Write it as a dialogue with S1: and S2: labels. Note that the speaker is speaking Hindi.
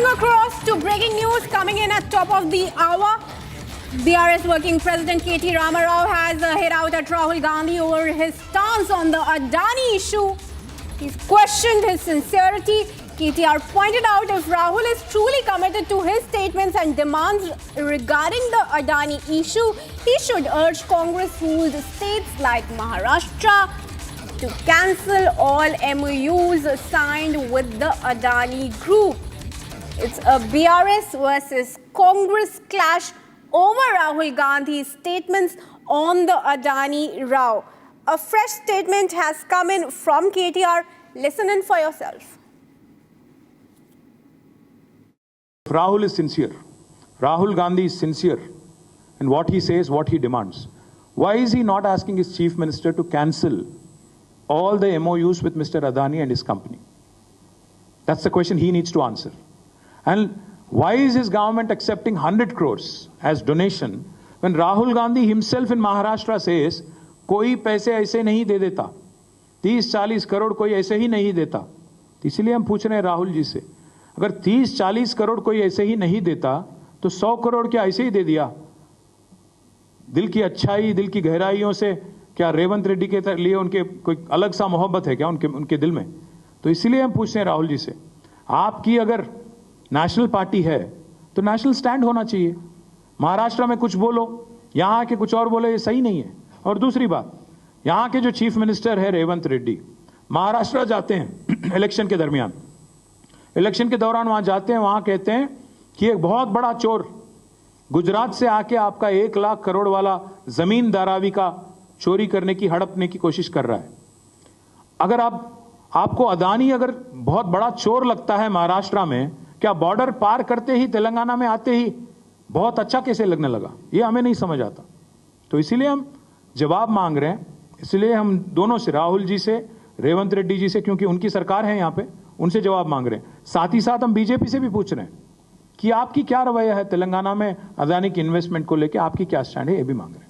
S1: go across to breaking news coming in at top of the hour. BRS Working President KT Rama Rao has hit out at Rahul Gandhi over his stance on the Adani issue. He's questioned his sincerity. KTR pointed out if Rahul is truly committed to his statements and demands regarding the Adani issue, he should urge Congress-ruled states like Maharashtra to cancel all MOUs signed with the Adani group. It's a BRS versus Congress clash over Rahul Gandhi's statements on the Adani row. A fresh statement has come in from KTR. Listen in for yourself.
S2: If Rahul is sincere, Rahul Gandhi is sincere in what he says, what he demands, why is he not asking his chief minister to cancel all the MOUs with Mr. Adani and his company? That's the question he needs to answer. And why is his government accepting 100 crores as donation when Rahul Gandhi himself in Maharashtra says, कोई पैसे ऐसे नहीं दे देता, 30-40 करोड़ कोई ऐसे ही नहीं देता. तो इसलिए हम पूछ रहे हैं राहुल जी से, अगर 30-40 करोड़ कोई ऐसे ही नहीं देता तो 100 करोड़ क्या ऐसे ही दे दिया? दिल की अच्छाई, दिल की गहराइयों से क्या रेवंत रेड्डी के लिए उनके कोई अलग सा मोहब्बत है क्या उनके दिल में? तो इसीलिए हम पूछते हैं राहुल जी से, आपकी अगर नेशनल पार्टी है तो नेशनल स्टैंड होना चाहिए. महाराष्ट्र में कुछ बोलो, यहां के कुछ और बोलो, ये सही नहीं है. और दूसरी बात, यहां के जो चीफ मिनिस्टर है रेवंत रेड्डी, महाराष्ट्र जाते हैं इलेक्शन के दरमियान, इलेक्शन के दौरान वहां जाते हैं, वहां कहते हैं कि एक बहुत बड़ा चोर गुजरात से आके आपका 1 लाख करोड़ वाला जमीन दारावी का चोरी करने की, हड़पने की कोशिश कर रहा है. अगर आपको अदानी अगर बहुत बड़ा चोर लगता है महाराष्ट्र में, क्या बॉर्डर पार करते ही तेलंगाना में आते ही बहुत अच्छा कैसे लगने लगा? ये हमें नहीं समझ आता. तो इसीलिए हम जवाब मांग रहे हैं. इसलिए हम दोनों से, राहुल जी से, रेवंत रेड्डी जी से, क्योंकि उनकी सरकार है यहाँ पे, उनसे जवाब मांग रहे हैं. साथ ही साथ हम बीजेपी से भी पूछ रहे हैं कि आपकी क्या रवैया है तेलंगाना में अदानी की इन्वेस्टमेंट को लेकर, आपकी क्या स्टैंड है, ये भी मांग रहे हैं.